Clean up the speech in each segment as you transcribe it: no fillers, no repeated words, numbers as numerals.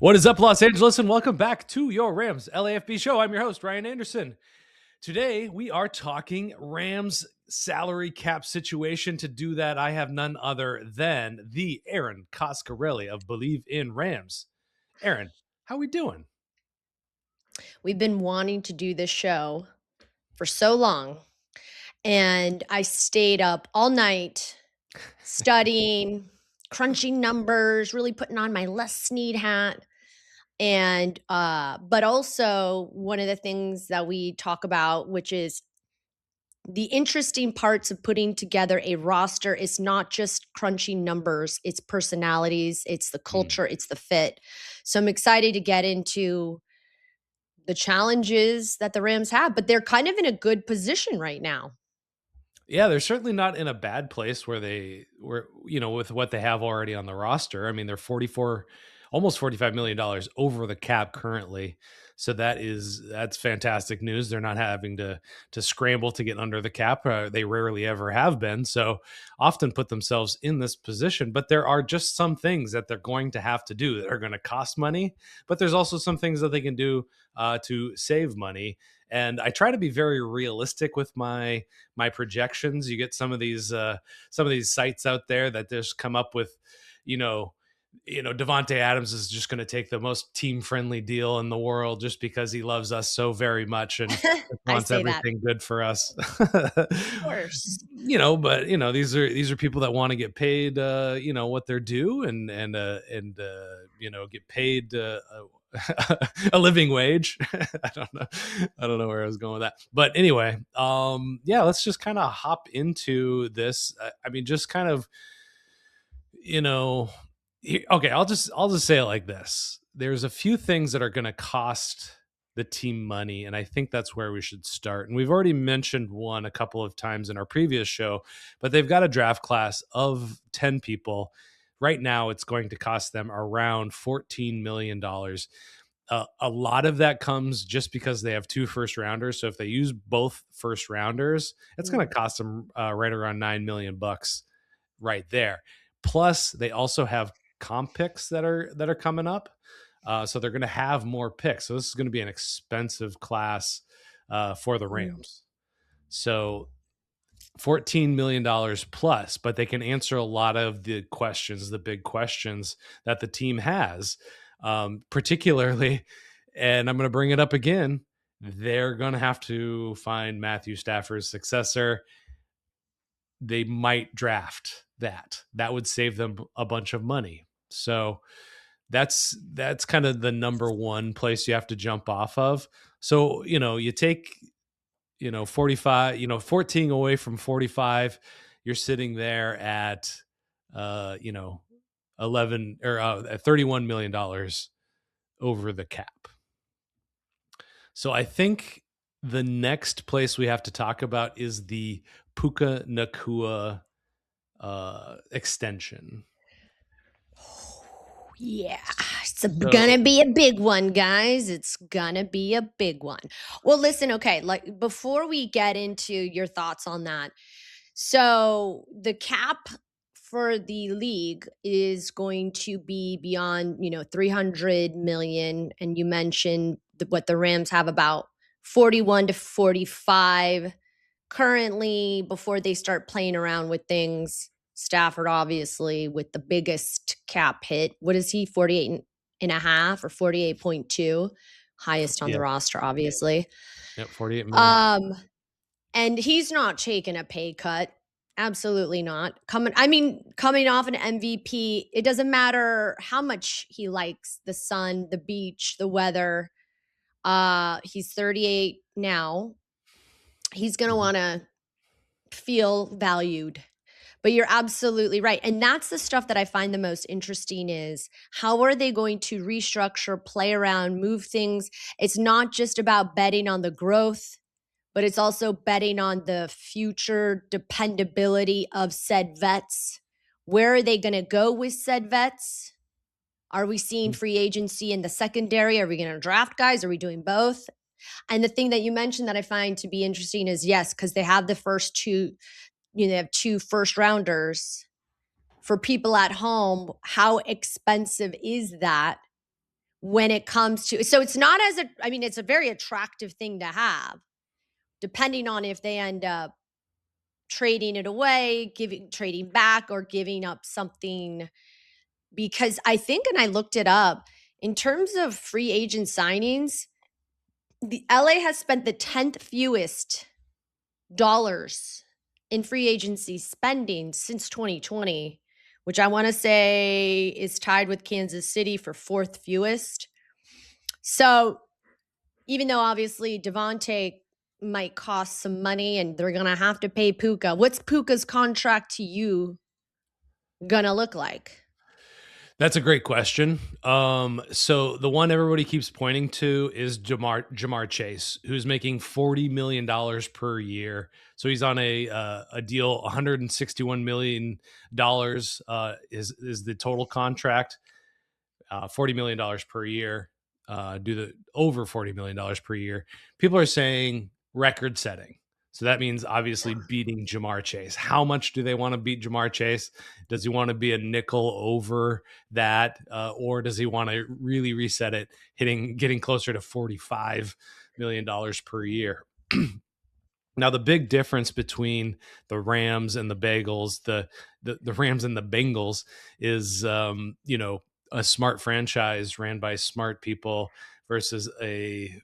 What is up, Los Angeles, and welcome back to your Rams LAFB show. I'm your host, Ryan Anderson. Today, we are talking Rams salary cap situation. To do that, I have none other than the Erin Coscarelli of Believe in Rams. Erin, how we doing? We've been wanting to do this show for so long, and I stayed up all night studying, crunching numbers, really putting on my Les Snead hat. And but also one of the things that we talk about, which is the interesting parts of putting together a roster, is not just crunching numbers, it's personalities, it's the culture, it's the fit. So I'm excited to get into the challenges that the Rams have, but they're kind of in a good position right now. Yeah, they're certainly not in a bad place where they were, with what they have already on the roster. I mean, they're almost $45 million over the cap currently. So that's fantastic news. They're not having to scramble to get under the cap. They rarely ever have been. So often put themselves in this position. But there are just some things that they're going to have to do that are going to cost money. But there's also some things that they can do to save money. And I try to be very realistic with my projections. You get some of these sites out there that just come up with, Davante Adams is just going to take the most team friendly deal in the world just because he loves us so very much and I wants say that. everything good for us. Of course. But these are people that want to get paid, what they're due and get paid a living wage. I don't know where I was going with that, but anyway, let's just kind of hop into this. I mean, just kind of, okay, I'll just say it like this. There's a few things that are going to cost the team money, and I think that's where we should start. And we've already mentioned one a couple of times in our previous show, but they've got a draft class of 10 people. Right now, it's going to cost them around $14 million. A lot of that comes just because they have 2 first rounders. So if they use both first rounders, it's going to cost them right around $9 million right there. Plus, they also have comp picks that are coming up. So they're going to have more picks. So this is going to be an expensive class for the Rams. So $14 million plus, but they can answer a lot of the questions, the big questions that the team has, particularly, and I'm going to bring it up again, they're going to have to find Matthew Stafford's successor. They might draft that. That would save them a bunch of money. So that's kind of the number one place you have to jump off of. So, you take 45, 14 away from 45, you're sitting there at 11 or $31 million over the cap. So I think the next place we have to talk about is the Puka Nacua extension. Yeah, it's gonna be a big one, guys. It's gonna be a big one. Well, listen, okay, like before we get into your thoughts on that, so the cap for the league is going to be beyond 300 million, and you mentioned what the Rams have, about 41 to 45 currently, before they start playing around with things. Stafford, obviously, with the biggest cap hit. What is he, 48 and a half or 48.2? Highest on the roster, obviously. Yep, 48 million. And he's not taking a pay cut. Absolutely not. Coming off an MVP, it doesn't matter how much he likes the sun, the beach, the weather. He's 38 now. He's going to want to feel valued. But you're absolutely right. And that's the stuff that I find the most interesting, is how are they going to restructure, play around, move things? It's not just about betting on the growth, but it's also betting on the future dependability of said vets. Where are they going to go with said vets? Are we seeing free agency in the secondary? Are we going to draft guys? Are we doing both? And the thing that you mentioned that I find to be interesting is, yes, because they have the first two, they have 2 first rounders. For people at home, how expensive is that when it comes to, so it's not as I mean, it's a very attractive thing to have, depending on if they end up trading it away, trading back, or giving up something. Because I think, and I looked it up, in terms of free agent signings, the LA has spent the 10th fewest dollars in free agency spending since 2020, which I want to say is tied with Kansas City for 4th fewest. So even though obviously Davante might cost some money and they're going to have to pay Puka, what's Puka's contract to you going to look like? That's a great question. So the one everybody keeps pointing to is Jamar Chase, who's making $40 million per year. So he's on a deal. $161 million is the total contract. $40 million per year. Over $40 million per year. People are saying record setting. So that means obviously beating Jamar Chase. How much do they want to beat Jamar Chase? Does he want to be a nickel over that? Or does he want to really reset it, getting closer to $45 million per year? Now, the big difference between the Rams and the Bagels, the Rams and the Bengals is, a smart franchise ran by smart people versus a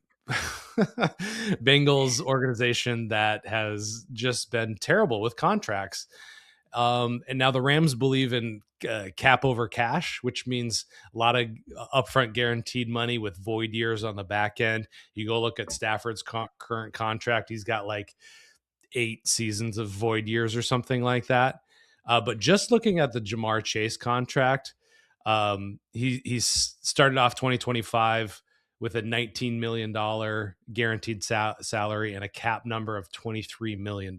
Bengals organization that has just been terrible with contracts. And now the Rams believe in cap over cash, which means a lot of upfront guaranteed money with void years on the back end. You go look at Stafford's current contract. He's got like 8 seasons of void years or something like that. But just looking at the Jamar Chase contract, he's started off 2025 with a $19 million guaranteed salary and a cap number of $23 million.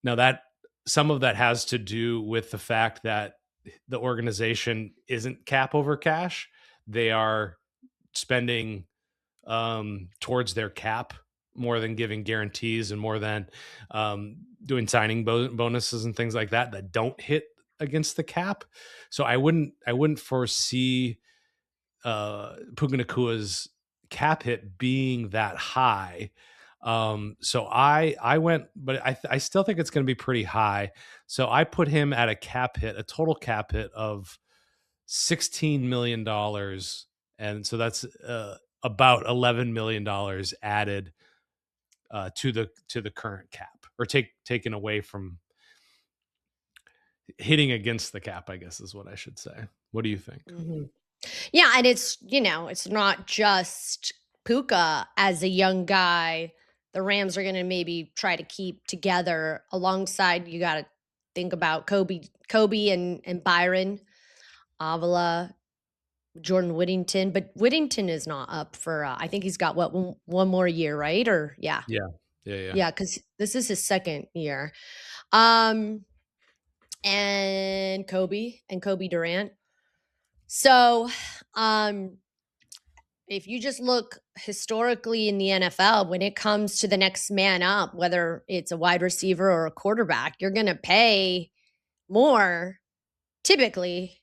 Now, that some of that has to do with the fact that the organization isn't cap over cash. They are spending towards their cap more than giving guarantees and more than doing signing bonuses and things like that don't hit against the cap. So I wouldn't foresee Puka Nacua's cap hit being that high. So I went, but I still think it's going to be pretty high. So I put him at a total cap hit of $16 million. And so that's about $11 million added to the current cap, or taken away from hitting against the cap, I guess is what I should say. What do you think? Mm-hmm. Yeah, and it's not just Puka as a young guy. The Rams are going to maybe try to keep together alongside. You got to think about Kobe and Byron, Avila, Jordan Whittington, but Whittington is not up for. I think he's got one more year, right? Or yeah, because this is his second year. And Kobe Durant. So, if you just look historically in the NFL, when it comes to the next man up, whether it's a wide receiver or a quarterback, you're going to pay more typically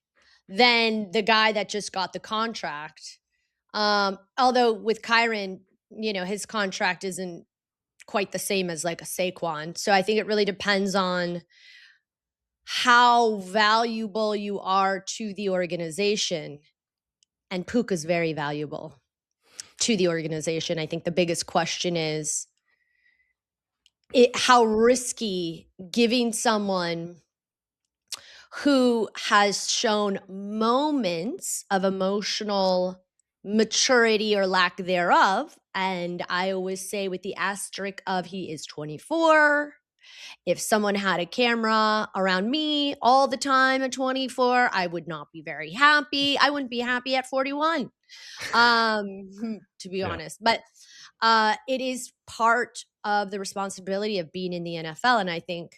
than the guy that just got the contract. Although with Kyron, his contract isn't quite the same as like a Saquon. So I think it really depends on how valuable you are to the organization. And Puka's very valuable to the organization. I think the biggest question is how risky giving someone who has shown moments of emotional maturity or lack thereof. And I always say with the asterisk of he is 24. If someone had a camera around me all the time at 24, I would not be very happy. I wouldn't be happy at 41, to be honest. But it is part of the responsibility of being in the NFL. And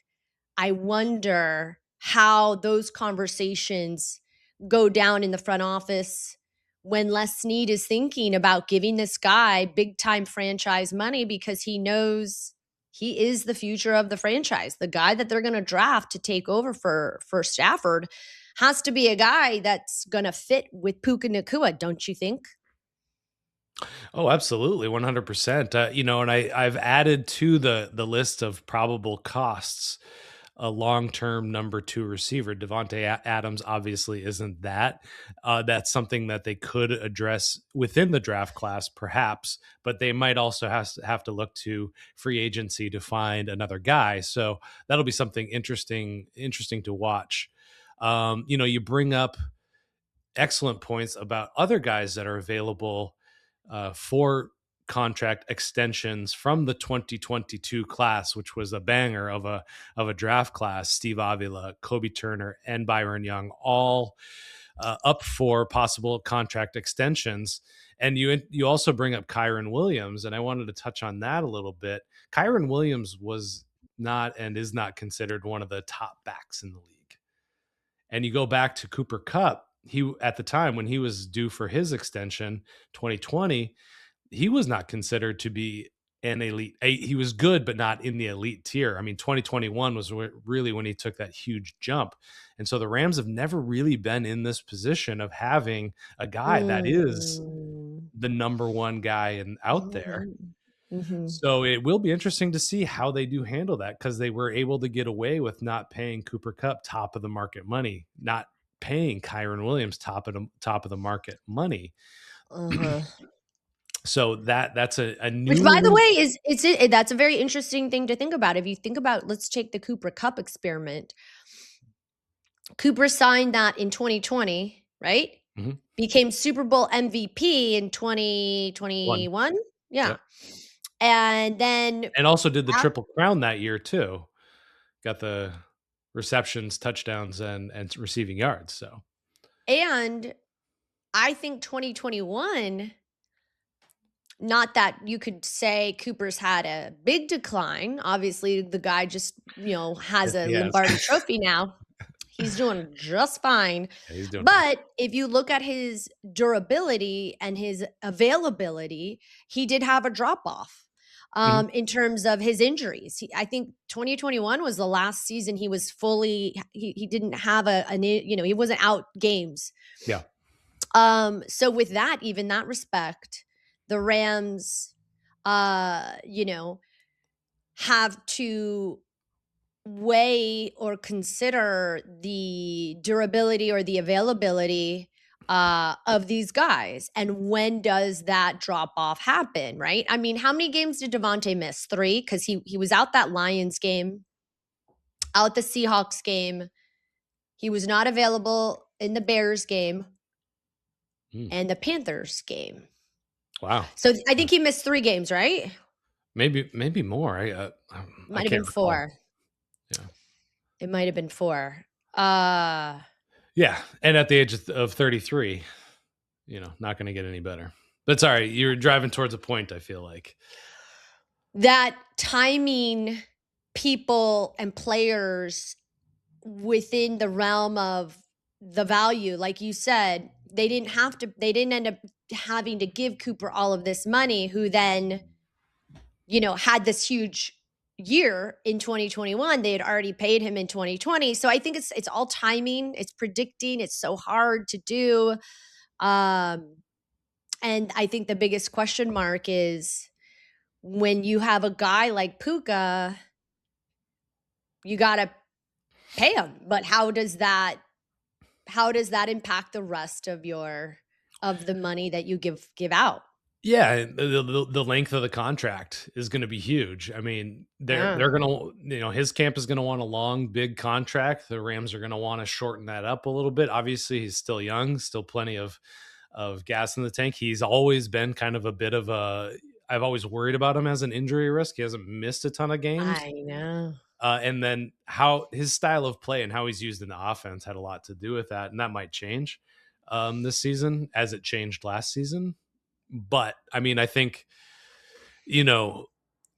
I wonder how those conversations go down in the front office when Les Snead is thinking about giving this guy big time franchise money, because he knows he is the future of the franchise, the guy that they're going to draft to take over for Stafford. has to be a guy that's going to fit with Puka Nacua, don't you think? Oh, absolutely, 100%. And I've added to the list of probable costs a long-term number two receiver. Davante Adams obviously isn't that. That's something that they could address within the draft class, perhaps, but they might also have to look to free agency to find another guy. So that'll be something interesting to watch. You bring up excellent points about other guys that are available for contract extensions from the 2022 class, which was a banger of a draft class. Steve Avila, Kobe Turner, and Byron Young, all up for possible contract extensions. And you also bring up Kyron Williams, and I wanted to touch on that a little bit. Kyron Williams was not and is not considered one of the top backs in the league. And you go back to Cooper Kupp, he at the time when he was due for his extension, 2020, he was not considered to be an elite. He was good, but not in the elite tier. I mean, 2021 was really when he took that huge jump. And so the Rams have never really been in this position of having a guy that is Mm. the number one guy out there. Mhm. Mhm. So it will be interesting to see how they do handle that, because they were able to get away with not paying Cooper Kupp top of the market money, not paying Kyron Williams top of the market money. Uh-huh. So that's a Which, by the new. way, that's a very interesting thing to think about. If you think about, let's take the Cooper Kupp experiment. Cooper signed that in 2020, right? Mhm. Became Super Bowl MVP in One. 2021. Yeah. Yep. And then And also did the af- Triple Crown that year too. Got the receptions, touchdowns, and receiving yards. So and I think 2021, not that you could say Cooper's had a big decline. Obviously, the guy just, has a yes, Lombardi trophy now. He's doing just fine. yeah, he's doing fine. But if you look at his durability and his availability, he did have a drop off Mhm. in terms of his injuries. I think 2021 was the last season he was fully, he didn't have he wasn't out games. Yeah. So with that, even that respect, the Rams, have to weigh or consider the durability or the availability of these guys, and when does that drop off happen? Right? I mean, how many games did Davante miss? 3, because he was out that Lions game, out the Seahawks game. He was not available in the Bears game Mm. and the Panthers game. Wow. So I think he missed 3 games, right? Maybe more. I Might have been can't recall. 4. Yeah. It might have been 4. Yeah, and at the age of 33, not going to get any better. But sorry, you're driving towards a point, I feel like. That timing people and players within the realm of the value, like you said, they didn't end up having to give Cooper all of this money, who then, had this huge year in 2021. They had already paid him in 2020. So I think it's all timing, it's predicting, it's so hard to do. And I think the biggest question mark is, when you have a guy like Puka, you got to pay him. But how does that impact the rest of the money that you give out? Yeah, the length of the contract is going to be huge. I mean, they're Yeah. going to, his camp is going to want a long, big contract. The Rams are going to want to shorten that up a little bit. Obviously, he's still young, still plenty of gas in the tank. He's always been kind of a bit of I've always worried about him as an injury risk. He hasn't missed a ton of games. I know. And then how his style of play and how he's used in the offense had a lot to do with that. And that might change this season as it changed last season. But I mean, I think,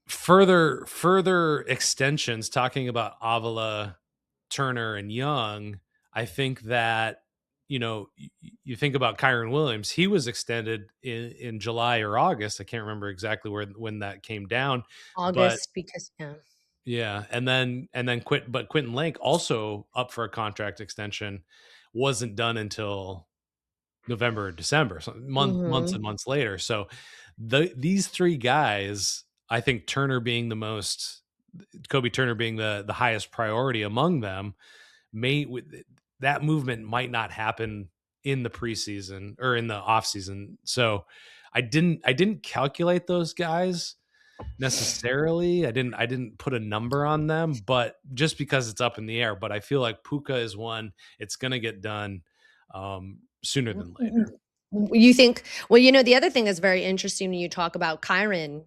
further extensions, talking about Avila, Turner, and Young, I think that, you think about Kyron Williams, he was extended in July or August. I can't remember exactly when that came down, but August, because yeah. And then Quentin Lake also up for a contract extension wasn't done until November or December, so months Mhm. and months later. So these three guys, I think Kobe Turner being the highest priority among them, may that movement might not happen in the preseason or in the off season. So I didn't calculate those guys necessarily. I didn't put a number on them, but just because it's up in the air. But I feel like Puka is one. It's going to get done sooner than later. You think well, the other thing that's very interesting when you talk about Kyron,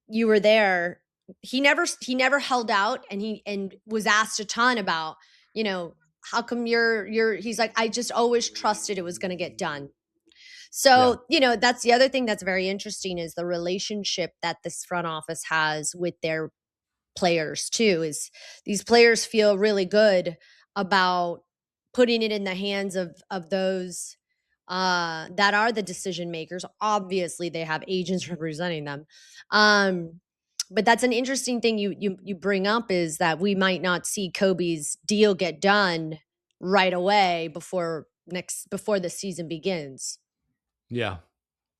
you were there. He never held out, and he and was asked a ton about, you know, how come you're he's like, I just always trusted it was gonna get done. Yeah. So, that's the other thing that's very interesting is the relationship that this front office has with their players too. Is these players feel really good about putting it in the hands of those that are the decision makers. Obviously they have agents representing them, but that's an interesting thing you bring up, is that we might not see Kobe's deal get done right away before the season begins. Yeah.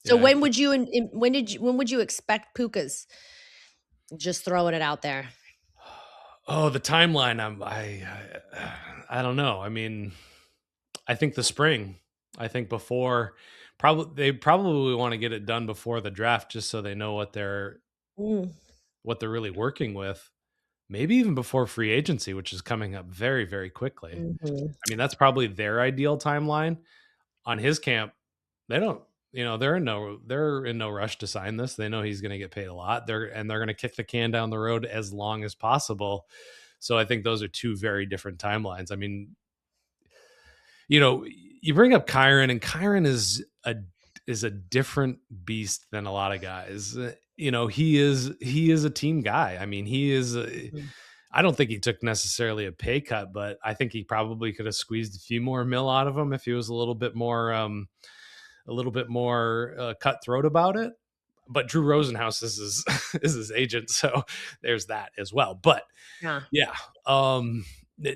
So Yeah. when would you when would you expect Puka's? Just throwing it out there. Oh, the timeline. I don't know. I mean, I think the spring. I think before, they probably want to get it done before the draft, just so they know Mm, what they're really working with. Maybe even before free agency, which is coming up very, very quickly. mhm. I mean, that's probably their ideal timeline. On his camp, they don't. They're in no rush to sign this. They know he's going to get paid a lot. They're going to kick the can down the road as long as possible. So I think those are two very different timelines. I mean, you bring up Kyron, and Kyron is a different beast than a lot of guys. He is a team guy. I mean, Mm. I don't think he took necessarily a pay cut, but I think he probably could have squeezed a few more mil out of him if he was a little bit more cutthroat about it. But Drew Rosenhaus is his is his agent, so there's that as well. But Yeah. yeah,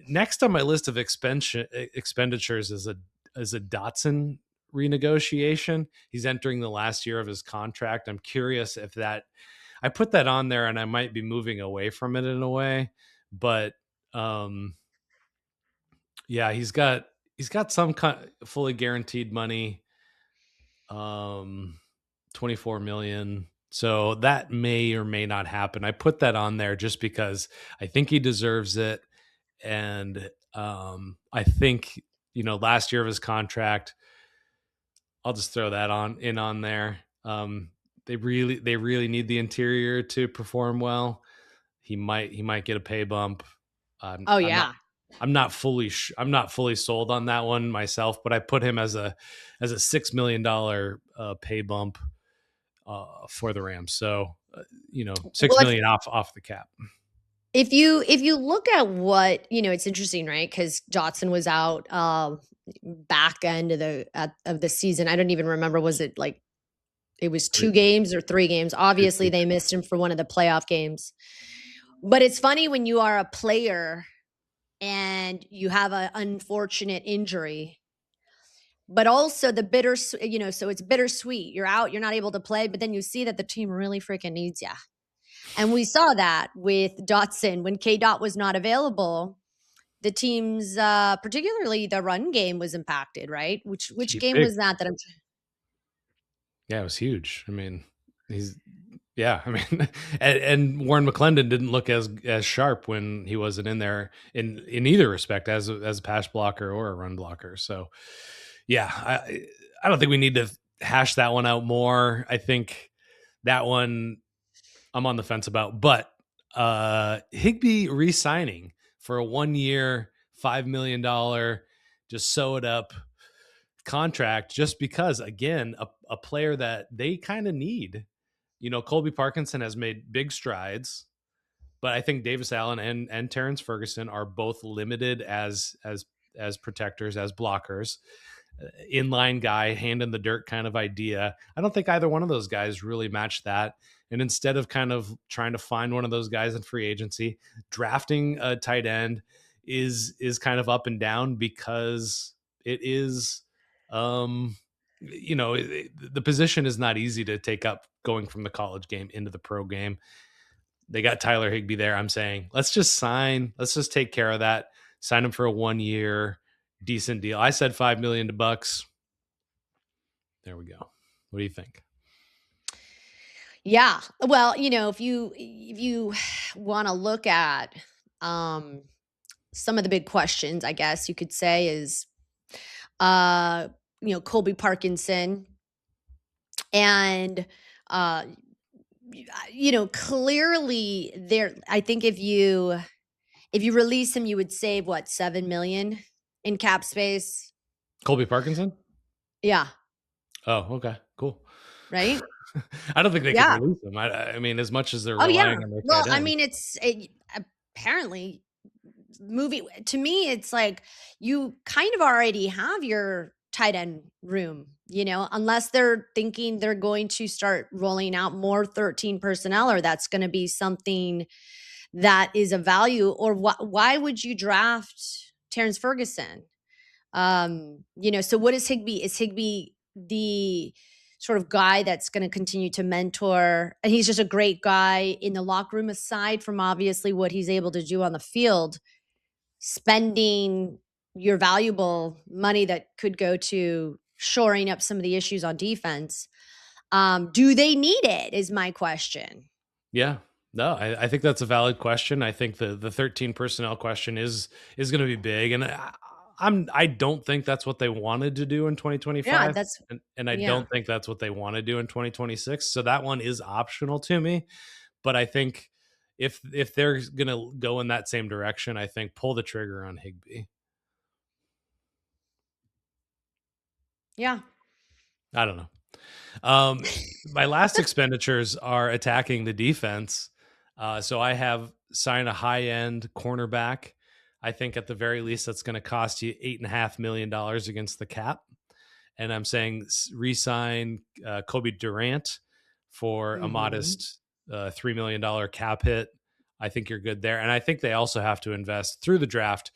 next on my list of expenditures is a Dotson renegotiation. He's entering the last year of his contract. I'm curious if that I put that on there, and I might be moving away from it in a way, but um, yeah, he's got some kind fully guaranteed money, 24 million. So that may or may not happen. I put that on there just because I think he deserves it. And I think, last year of his contract, I'll just throw that on there. They really need the interior to perform well. He might get a pay bump. I'm, Oh, I'm not yeah. I'm not fully sold on that one myself, but I put him as a $6 million pay bump for the Rams. So six Well, million off the cap. if you look at what it's interesting, right? Because Dotson was out, back end of the season. I don't even remember, was it like it was 2 Three, games or 3 games? two Obviously, they seasons. missed him for one of the playoff games. But it's funny when you are a player and you have an unfortunate injury, but also the bitter, so it's bittersweet. You're out, you're not able to play, but then you see that the team really freaking needs you. And we saw that with Dotson when K Dot was not available. The team's, particularly the run game, was impacted, right? Which game Big. was that? Yeah, it was huge. I mean, he's yeah. I mean, and Warren McClendon didn't look as sharp when he wasn't in there in either respect as a pass blocker or a run blocker. So yeah, I don't think we need to hash that one out more. I think that one I'm on the fence about, but Higbee re-signing for a 1 year, $5 million, just sew it up contract, just because, again, a player that they kind of need. Colby Parkinson has made big strides, but I think Davis Allen and Terrence Ferguson are both limited as protectors, as blockers. Inline guy, hand in the dirt kind of idea. I don't think either one of those guys really match that. And instead of kind of trying to find one of those guys in free agency, drafting a tight end is kind of up and down, because It is, the position is not easy to take up going from the college game into the pro game. They got Tyler Higbee there. I'm saying, let's just take care of that. Sign him for a 1 year decent deal. I said $5 million to Bucks. There we go. What do you think? Yeah. Well, if you want to look at some of the big questions, I guess you could say is Colby Parkinson and clearly there, I think if you release him, you would save what, 7 million in cap space. Colby Parkinson? Yeah. Oh, okay, cool. Right? I don't think they Yeah. could release him. I mean, as much as they're Oh yeah. relying on their Well, tight I end. mean, apparently to me, it's like you kind of already have your tight end room, unless they're thinking they're going to start rolling out more 13 personnel, or that's going to be something that is a value. Or why would you draft Terrence Ferguson? So what is Higbee? Is Higbee the sort of guy that's going to continue to mentor? And he's just a great guy in the locker room, aside from obviously what he's able to do on the field. Spending your valuable money that could go to shoring up some of the issues on defense. Do they need it, is my question. Yeah. No, I think that's a valid question. I think the 13 personnel question is going to be big. And I don't think that's what they wanted to do in 2025. Yeah, and I don't think that's what they want to do in 2026. So that one is optional to me. But I think if they're going to go in that same direction, I think pull the trigger on Higbee. Yeah. I don't know. My last expenditures are attacking the defense. So I have signed a high-end cornerback. I think at the very least that's going to cost you $8.5 million against the cap. And I'm saying re-sign Kobe Durant for a modest $3 million cap hit. I think you're good there. And I think they also have to invest through the draft,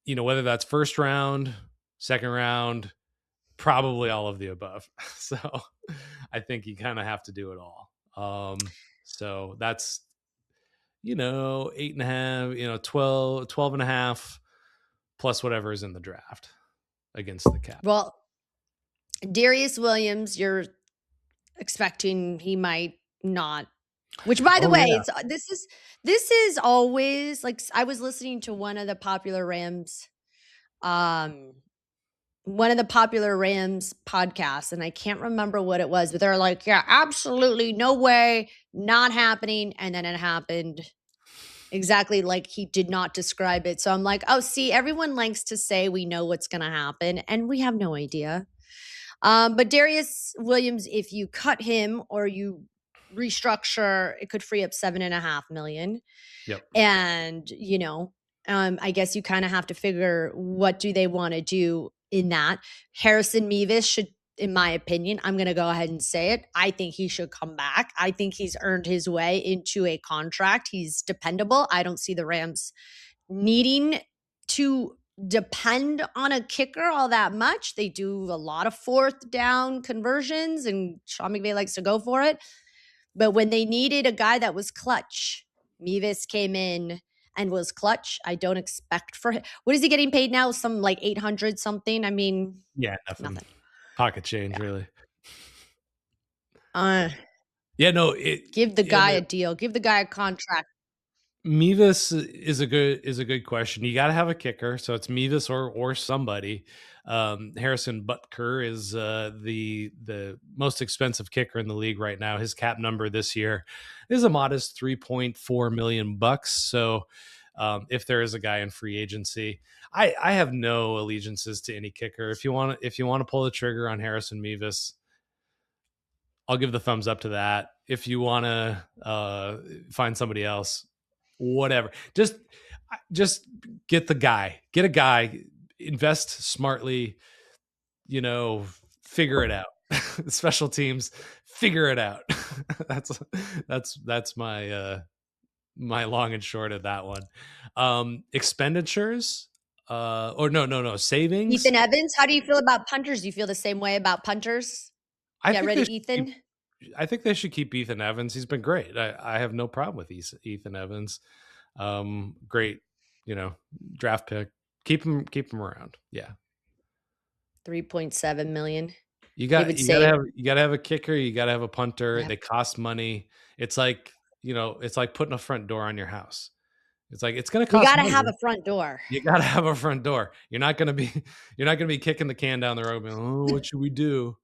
whether that's first round, second round, probably all of the above. So I think you kind of have to do it all. So that's, 8.5, 12.5 plus whatever is in the draft against the cap. Well, Darius Williams, you're expecting he might not, which by the way, yeah. this is always like, I was listening to one of the popular Rams podcasts, and I can't remember what it was, but they're like, yeah, absolutely no way, not happening. And then it happened exactly like he did not describe it. So I'm like, oh, see, everyone likes to say we know what's going to happen, and we have no idea. But Darius Williams, if you cut him or you restructure, it could free up $7.5 million. Yep. And, I guess you kind of have to figure, what do they want to do in that? Harrison Mevis should, in my opinion, I'm going to go ahead and say it, I think he should come back. I think he's earned his way into a contract. He's dependable. I don't see the Rams needing to depend on a kicker all that much. They do a lot of fourth down conversions, and Sean McVay likes to go for it. But when they needed a guy that was clutch, Mevis came in and was clutch. I don't expect for him. What is he getting paid now? Some like 800 something. I mean, yeah, nothing. Pocket change, really. Give the guy a deal. Give the guy a contract. Mevis is a good question. You got to have a kicker, so it's Mevis or somebody. Harrison Butker is the most expensive kicker in the league right now. His cap number this year is a modest $3.4 million. So if there is a guy in free agency, I have no allegiances to any kicker. If you want to pull the trigger on Harrison Mevis, I'll give the thumbs up to that. If you want to find somebody else, whatever, just get a guy, invest smartly, figure it out. Special teams, figure it out. that's my my long and short of that one. Expenditures, Or no, savings. Ethan Evans, how do you feel about punters? Do you feel the same way about punters? I Get think rid they of should keep Ethan? I think they should keep Ethan Evans. He's been great. I have no problem with Ethan Evans. Great, you know, draft pick. Keep him around. Yeah. 3.7 million. You He got would you gotta save. have you gotta have a kicker, you gotta have a punter. Yep. They cost money. It's like, it's like putting a front door on your house. It's like it's gonna You cost gotta have money. a front door. You gotta have a front door. You're not gonna be kicking the can down the road, going, oh, what should we do?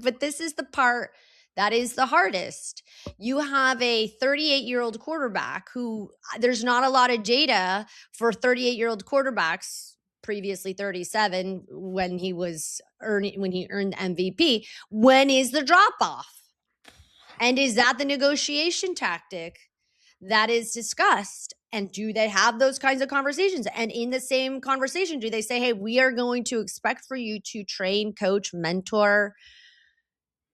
But this is the part that is the hardest. You have a 38-year-old quarterback who there's not a lot of data for 38-year-old quarterbacks, previously 37 when he earned the MVP. When is the drop off? And is that the negotiation tactic that is discussed? And do they have those kinds of conversations? And in the same conversation, do they say, hey, we are going to expect for you to train, coach, mentor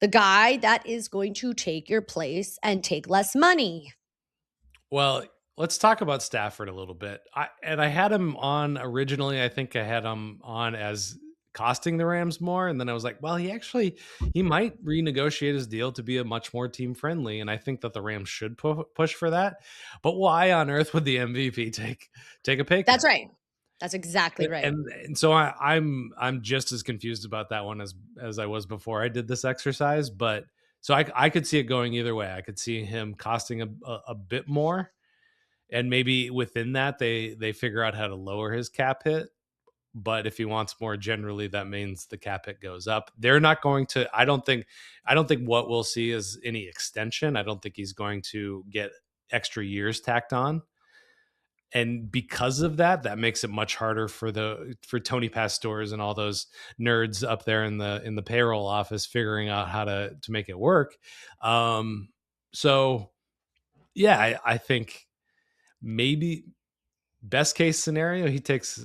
the guy that is going to take your place and take less money? Well, let's talk about Stafford a little bit. I had him on originally. I think I had him on as costing the Rams more, and then I was like, well, he might renegotiate his deal to be a much more team friendly, and I think that the Rams should push for that. But why on earth would the MVP take a pay cut? That's right. That's exactly right. And so I'm just as confused about that one as I was before I did this exercise. But so I could see it going either way. I could see him costing a bit more, and maybe within that they figure out how to lower his cap hit. But if he wants more generally, that means the cap hit goes up. They're not going to. I don't think what we'll see is any extension. I don't think he's going to get extra years tacked on. And because of that, that makes it much harder for Tony Pastors and all those nerds up there in the payroll office figuring out how to make it work. So yeah, I think maybe best case scenario, he takes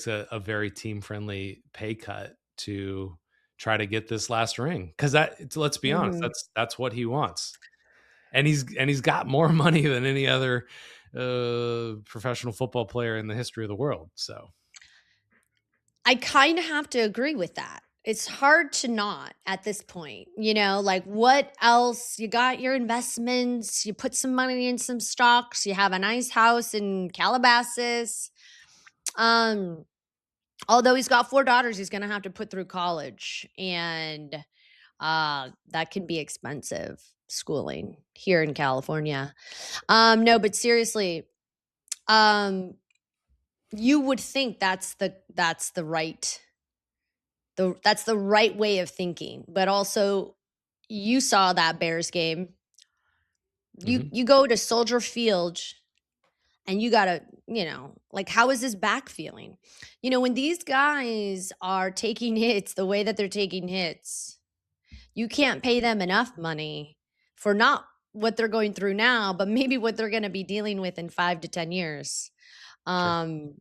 a very team friendly pay cut to try to get this last ring, because let's be honest, Mhm. that's what he wants, and he's got more money than any other professional football player in the history of the world. So I kind of have to agree with that. It's hard to not at this point, like what else? You got your investments, you put some money in some stocks, you have a nice house in Calabasas. Um, Although he's got 4 daughters he's gonna have to put through college, and, that can be expensive, schooling here in California. No, but seriously, um, you would think that's the right way of thinking, but also you saw that Bears game. You mhm, you go to Soldier Field and you gotta, like, how is this back feeling? When these guys are taking hits the way that they're taking hits, you can't pay them enough money for not what they're going through now, but maybe what they're gonna be dealing with in 5 to 10 years. sure. Um,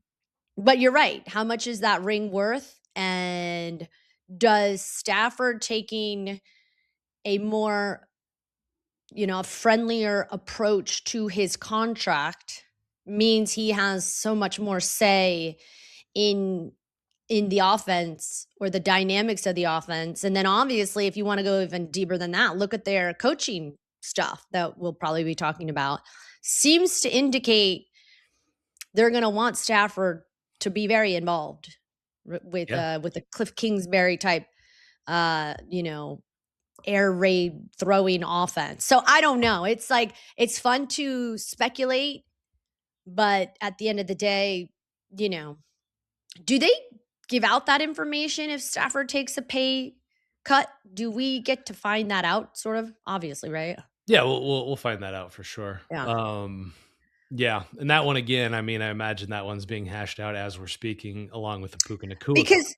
but you're right. How much is that ring worth? And does Stafford taking a more, a friendlier approach to his contract means he has so much more say in the offense or the dynamics of the offense. And then obviously if you want to go even deeper than that, look at their coaching stuff that we'll probably be talking about. Seems to indicate they're going to want Stafford to be very involved with Yeah. the Cliff Kingsbury type you know air raid throwing offense. So I don't know. It's like it's fun to speculate, but at the end of the day, you know, do they give out that information if Stafford takes a pay cut? Do we get to find that out sort of? Obviously, right? Yeah, we'll find that out for sure. Yeah. Yeah, and that one again, I mean, I imagine that one's being hashed out as we're speaking, along with the Puka Nakua Because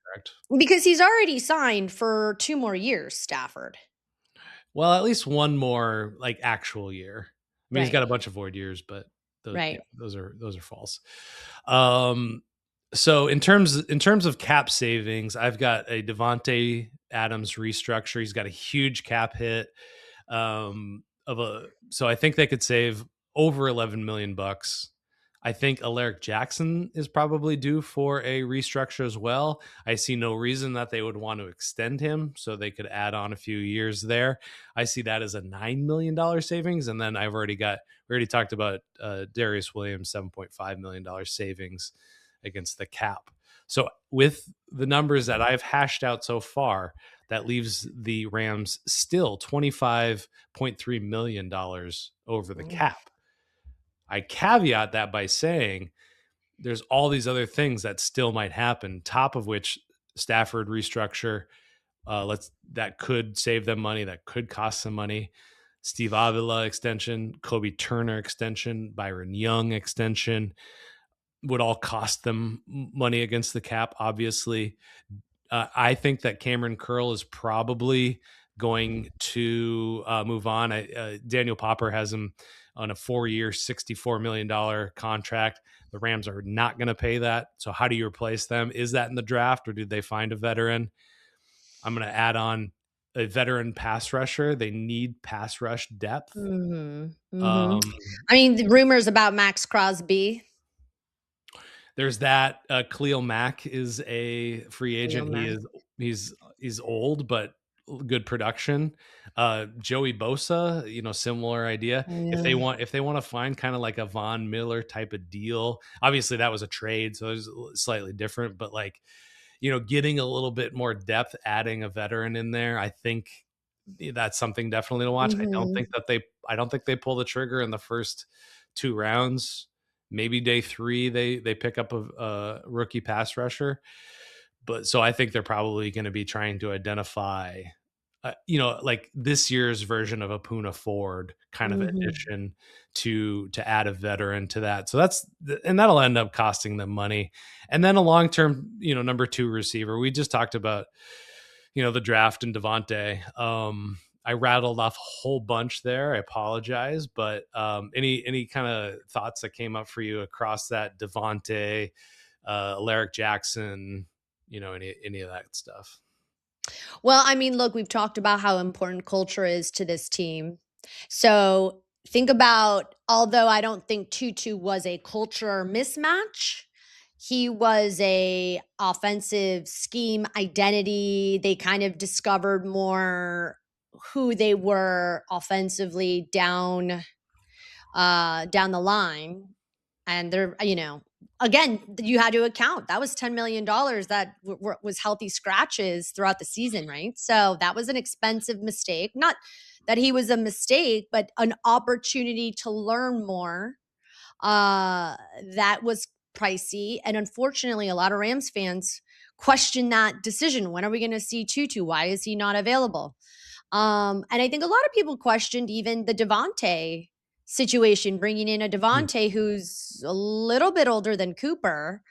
contract. he's already signed for 2 more years, Stafford. Well, at least one more like actual year. I mean, he's Right. got a bunch of void years, but Right. those are false. Um, so in terms of cap savings, I've got a Davante Adams restructure. He's got a huge cap hit. So I think they could save over 11 million bucks I think Alaric Jackson is probably due for a restructure as well. I see no reason that they would want to extend him so they could add on a few years there. I see that as a $9 million savings. And then we already talked about Darius Williams, $7.5 million savings against the cap. So with the numbers that I've hashed out so far, that leaves the Rams still $25.3 million over the Mm. cap. I caveat that by saying there's all these other things that still might happen, top of which Stafford restructure. That could save them money, that could cost them money. Steve Avila extension, Kobe Turner extension, Byron Young extension would all cost them money against the cap, obviously. I think that Cameron Curl is probably going to move on. Daniel Popper has him on a 4-year, $64 million contract. The Rams are not going to pay that. So how do you replace them? Is that in the draft or did they find a veteran? I'm going to add on a veteran pass rusher. They need pass rush depth. Mhm, mhm. Um, I mean, the rumors about Max Crosby. There's that. Khalil Mack is a free Khalil agent. Mack. He's old, but good production. Joey Bosa, similar idea. If they Yeah. want to find kind of like a Von Miller type of deal, obviously that was a trade, so it was slightly different. But like, getting a little bit more depth, adding a veteran in there, I think that's something definitely to watch. Mhm. I don't think they pull the trigger in the first 2 rounds. Maybe day 3 they pick up a rookie pass rusher, but so I think they're probably going to be trying to identify, like this year's version of a Puna Ford kind of Mhm. addition to add a veteran to that. So and that'll end up costing them money. And then a long term, number 2 receiver. We just talked about, the draft and Davante. I rattled off a whole bunch there. I apologize, but any kind of thoughts that came up for you across that Davante, Alaric Jackson, any of that stuff? Well, I mean, look, we've talked about how important culture is to this team. So think about, although I don't think Tutu was a culture mismatch, he was a offensive scheme identity. They kind of discovered more who they were offensively down the line. And they're, again, you had to account that was $10 million that was healthy scratches throughout the season, right? So that was an expensive mistake. Not that he was a mistake, but an opportunity to learn more. Uh, that was pricey. And unfortunately, a lot of Rams fans question that decision. When are we going to see Tutu? Why is he not available? And I think a lot of people questioned even the Davante situation, bringing in a Hmm. Davante who's a little bit older than Cooper,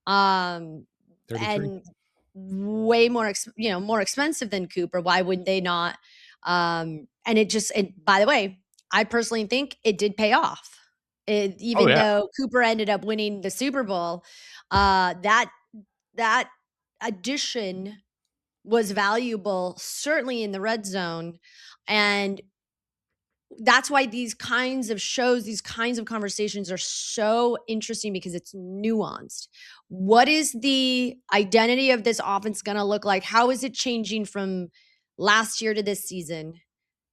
um, 33. and way more, more expensive than Cooper. Why would they not? And by the way, I personally think it did pay off. Oh Even yeah. though Cooper ended up winning the Super Bowl, that addition was valuable, certainly in the red zone. And that's why these kinds of shows, these kinds of conversations are so interesting because it's nuanced. What is the identity of this offense going to look like? How is it changing from last year to this season?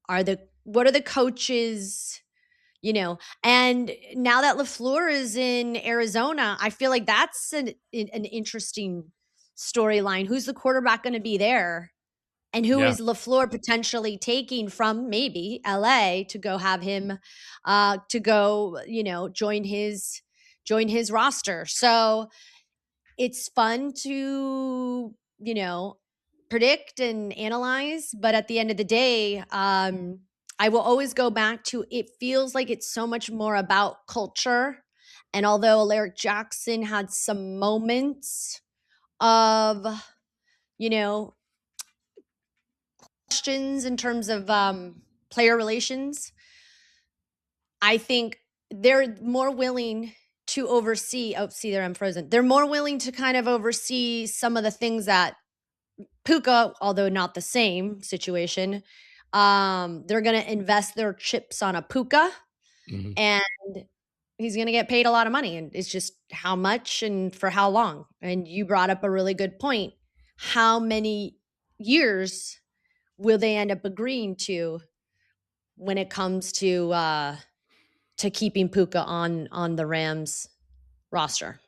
What are the coaches, and now that LaFleur is in Arizona, I feel like that's an interesting storyline. Who's the quarterback going to be there? And who Yeah. is LaFleur potentially taking from maybe LA to go have him to go, join his roster. So it's fun to, predict and analyze, but at the end of the day, I will always go back to it feels like it's so much more about culture. And although Alaric Jackson had some moments of, you know, questions in terms of player relations, I think they're more willing to oversee. Oh, see there, I'm frozen. They're more willing to kind of oversee some of the things that Puka, although not the same situation, they're going to invest their chips on a Puka Mhm. and he's going to get paid a lot of money, and it's just how much and for how long. And you brought up a really good point. How many years will they end up agreeing to when it comes to keeping Puka on the Rams roster?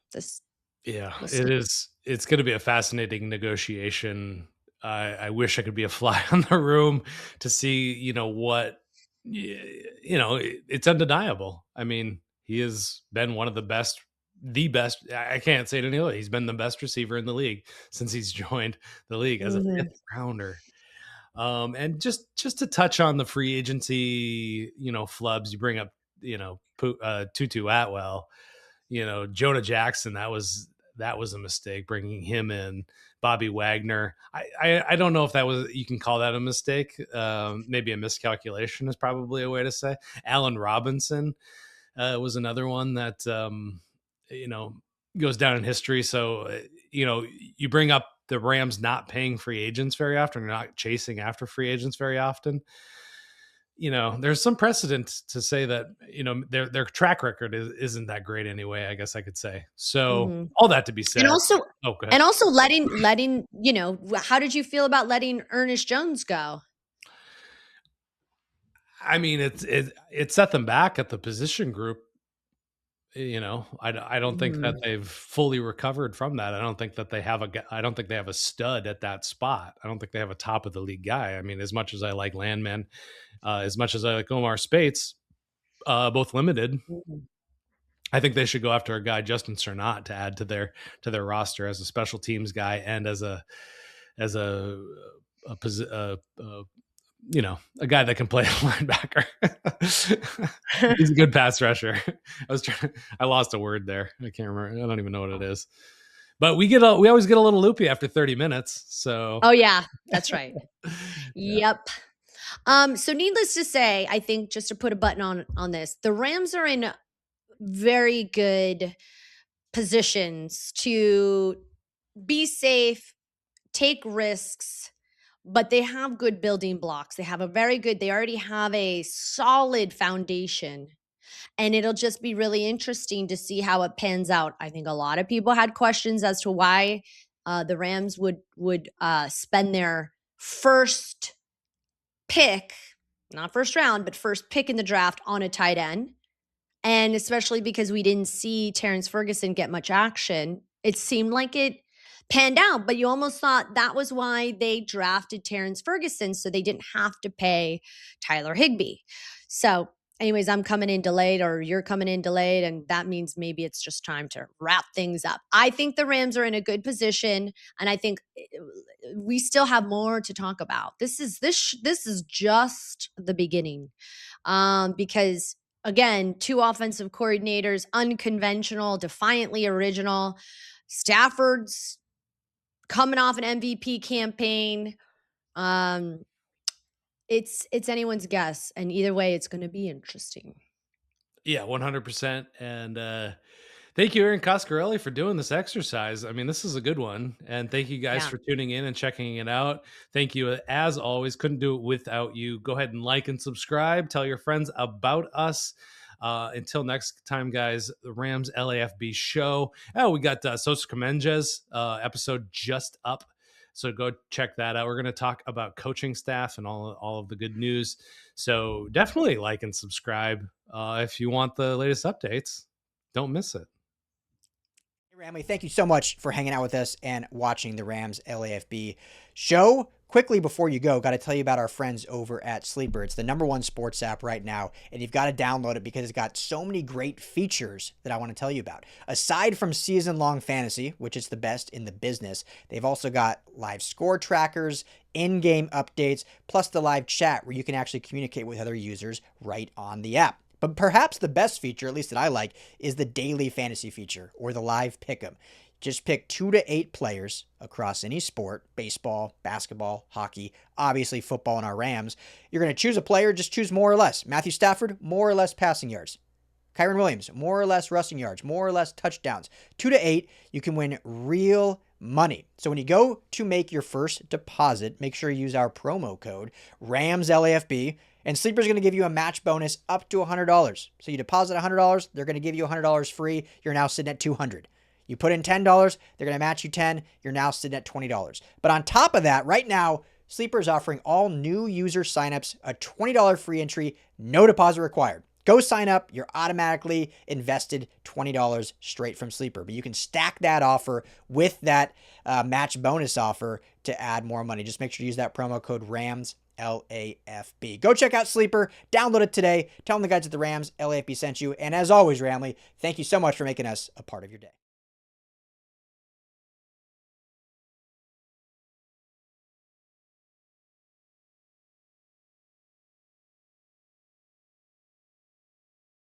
Yeah, We'll it see. is. It's going to be a fascinating negotiation. I wish I could be a fly on the room to see, what, it's undeniable. I mean, he has been one of the best. I can't say it any other. He's been the best receiver in the league since he's joined the league as a Mhm. fifth rounder. And just to touch on the free agency, flubs, you bring up, Tutu Atwell, Jonah Jackson, that was a mistake bringing him in. Bobby Wagner, I don't know if you can call that a mistake. Maybe a miscalculation is probably a way to say. Allen Robinson was another one that you know goes down in history. So you bring up the Rams not paying free agents very often, or not chasing after free agents very often. There's some precedent to say that their track record isn't that great anyway, I guess I could say. So Mhm. all that to be And said. also Oh, go ahead. and also letting, how did you feel about letting Ernest Jones go? I mean, it set them back at the position group. I don't think that Mhm. they've fully recovered from that. I don't think they have a stud at that spot. I don't think they have a top of the league guy. I mean, as much as I like Landman, as much as I like Omar Spates, both limited, Mhm. I think they should go after a guy, Justin Cernat, to add to their roster as a special teams guy and as a, posi- a guy that can play linebacker. He's a good pass rusher. I lost a word there. I can't remember. I don't even know what it is. But we always get a little loopy after 30 minutes. So Oh, yeah, that's right. yeah. Yep. So needless to say, I think just to put a button on this, the Rams are in very good positions to be safe, take risks, but they have good building blocks. They already have a solid foundation. And it'll just be really interesting to see how it pans out. I think a lot of people had questions as to why the Rams would spend their first pick, not first round, but first pick in the draft on a tight end. And especially because we didn't see Terrence Ferguson get much action, it seemed like it panned out. But you almost thought that was why they drafted Terrence Ferguson, so they didn't have to pay Tyler Higbee. So, anyways, I'm coming in delayed, or you're coming in delayed, and that means maybe it's just time to wrap things up. I think the Rams are in a good position, and I think we still have more to talk about. This is just the beginning, because again, two offensive coordinators, unconventional, defiantly original. Stafford's coming off an MVP campaign. Um, it's anyone's guess, and either way, it's going to be interesting. Yeah, 100%. And thank you, Erin Coscarelli, for doing this exercise. I mean, this is a good one. And thank you guys Yeah. for tuning in and checking it out. Thank you, as always. Couldn't do it without you. Go ahead and like and subscribe. Tell your friends about us. Until next time, guys, the Rams LAFB show. Oh, we got Sosa Comenges episode just up. So go check that out. We're going to talk about coaching staff and all of the good news. So definitely like and subscribe if you want the latest updates. Don't miss it. Hey, Ramley, thank you so much for hanging out with us and watching the Rams LAFB show. Quickly before you go, got to tell you about our friends over at Sleeper. It's the #1 sports app right now, and you've got to download it because it's got so many great features that I want to tell you about. Aside from season-long fantasy, which is the best in the business, they've also got live score trackers, in-game updates, plus the live chat where you can actually communicate with other users right on the app. But perhaps the best feature, at least that I like, is the daily fantasy feature or the live pick'em. Just pick 2 to 8 players across any sport, baseball, basketball, hockey, obviously football and our Rams. You're going to choose a player, just choose more or less. Matthew Stafford, more or less passing yards. Kyron Williams, more or less rushing yards, more or less touchdowns. 2 to 8, you can win real money. So when you go to make your first deposit, make sure you use our promo code RAMSLAFB. And Sleeper's going to give you a match bonus up to $100. So you deposit $100, they're going to give you $100 free. You're now sitting at $200. You put in $10, they're going to match you $10. You're now sitting at $20. But on top of that, right now, Sleeper is offering all new user signups a $20 free entry, no deposit required. Go sign up. You're automatically invested $20 straight from Sleeper. But you can stack that offer with that match bonus offer to add more money. Just make sure to use that promo code RAMS. LAFB. Go check out Sleeper. Download it today. Tell them the guys at the Rams LAFB sent you. And as always, Ramley, thank you so much for making us a part of your day.